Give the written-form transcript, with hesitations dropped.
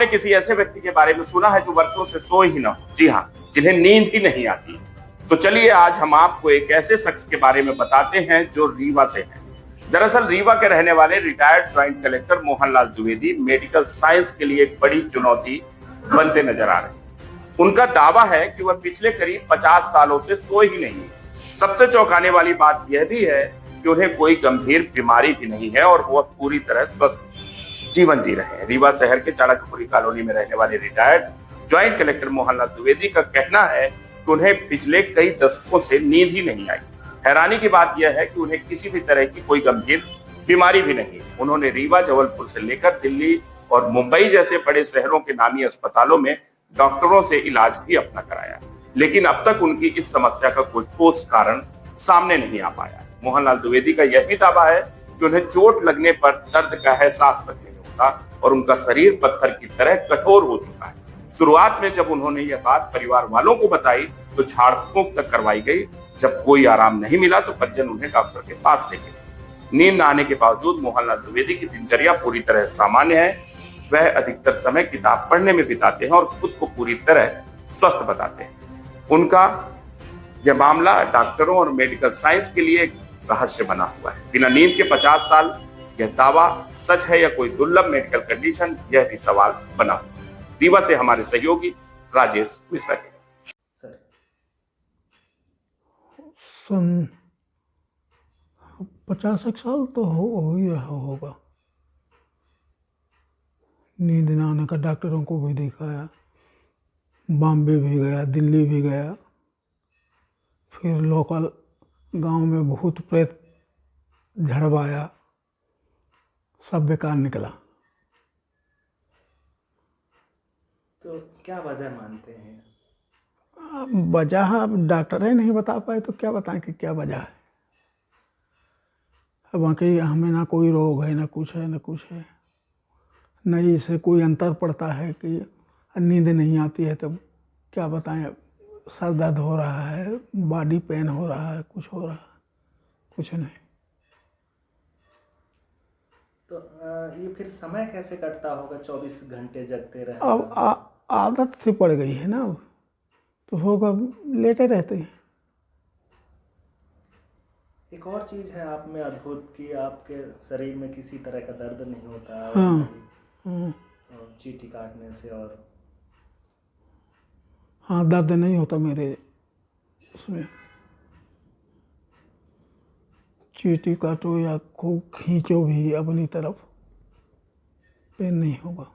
आपने किसी ऐसे व्यक्ति के बारे में सुना है जो वर्षों से सोए ही ना हो? जी हाँ, जिन्हें नींद ही नहीं आती। तो चलिए आज हम आपको एक ऐसे शख्स के बारे में बताते हैं जो रीवा से है। दरअसल रीवा के रहने वाले retired joint collector Mohanlal Dwivedi medical science के लिए एक बड़ी चुनौती बनते नजर आ रहे हैं। उनका दावा है कि वह पिछले करीब 50 सालों से सोए ही नहीं। सबसे चौंकाने वाली बात यह भी है कि उन्हें कोई गंभीर बीमारी भी नहीं है और वह पूरी तरह स्वस्थ जीवन जी रहे हैं। रीवा शहर के चाणक्यपुरी कॉलोनी में रहने वाले retired joint collector Mohanlal Dwivedi का कहना है कि उन्हें पिछले कई दशकों से नींद ही नहीं आई। हैरानी की बात यह है कि उन्हें किसी भी तरह की कोई गंभीर बीमारी भी नहीं। उन्होंने रीवा, जबलपुर से लेकर दिल्ली और मुंबई जैसे बड़े शहरों के नामी अस्पतालों में डॉक्टरों से इलाज भी अपना कराया, लेकिन अब तक उनकी इस समस्या का कोई ठोस कारण सामने नहीं आ पाया। मोहनलाल द्विवेदी का यह भी दावा है कि उन्हें चोट लगने पर दर्द का एहसास तक नहीं होता और उनका शरीर पत्थर की तरह कठोर हो चुका है। शुरुआत में जब उन्होंने यह बात परिवार वालों को बताई तो झाड़ फूंक तक करवाई गई। जब कोई आराम नहीं मिला तो परिजन उन्हें डॉक्टर के पास ले गए। नींद न आने के बावजूद मोहनलाल द्विवेदी की दिनचर्या पूरी तरह सामान्य है। वह अधिकतर समय किताब पढ़ने में बिताते हैं और खुद को पूरी तरह स्वस्थ बताते हैं। उनका यह मामला डॉक्टरों और मेडिकल साइंस के लिए एक रहस्य बना हुआ है। बिना नींद के 50 साल, यह दावा सच है या कोई दुर्लभ मेडिकल कंडीशन, यह भी सवाल बना हुआ है। रीवा से हमारे सहयोगी राजेश मिश्रा के सर सन 50 एक साल तो हो ही रहा होगा। नींद न आने का डॉक्टरों को भी दिखाया, बॉम्बे भी गया, दिल्ली भी गया, फिर लोकल गांव में भूत प्रेत झड़वाया, सब बेकार निकला। तो क्या वजह मानते हैं? अब वजह अब डॉक्टर ही नहीं बता पाए तो क्या बताएं कि क्या वजह है। अब बाकी हमें ना कोई रोग है, ना कुछ है, ना कुछ है, न इससे कोई अंतर पड़ता है कि नींद नहीं आती है। तब क्या बताएं, सर दर्द हो रहा है, बॉडी पेन हो रहा है, कुछ हो रहा है, कुछ नहीं। तो ये फिर समय कैसे कटता होगा? 24 घंटे जगते रहे? अब आदत सी पड़ गई है ना, अब तो होगा, लेटे रहते हैं। एक और चीज़ है आप में अद्भुत कि आपके शरीर में किसी तरह का दर्द नहीं होता है। हाँ, और चींटी काटने से और हाँ, दर्द नहीं होता मेरे उसमें। चींटी काटो या खूब खींचो भी अपनी तरफ, पेन नहीं होगा।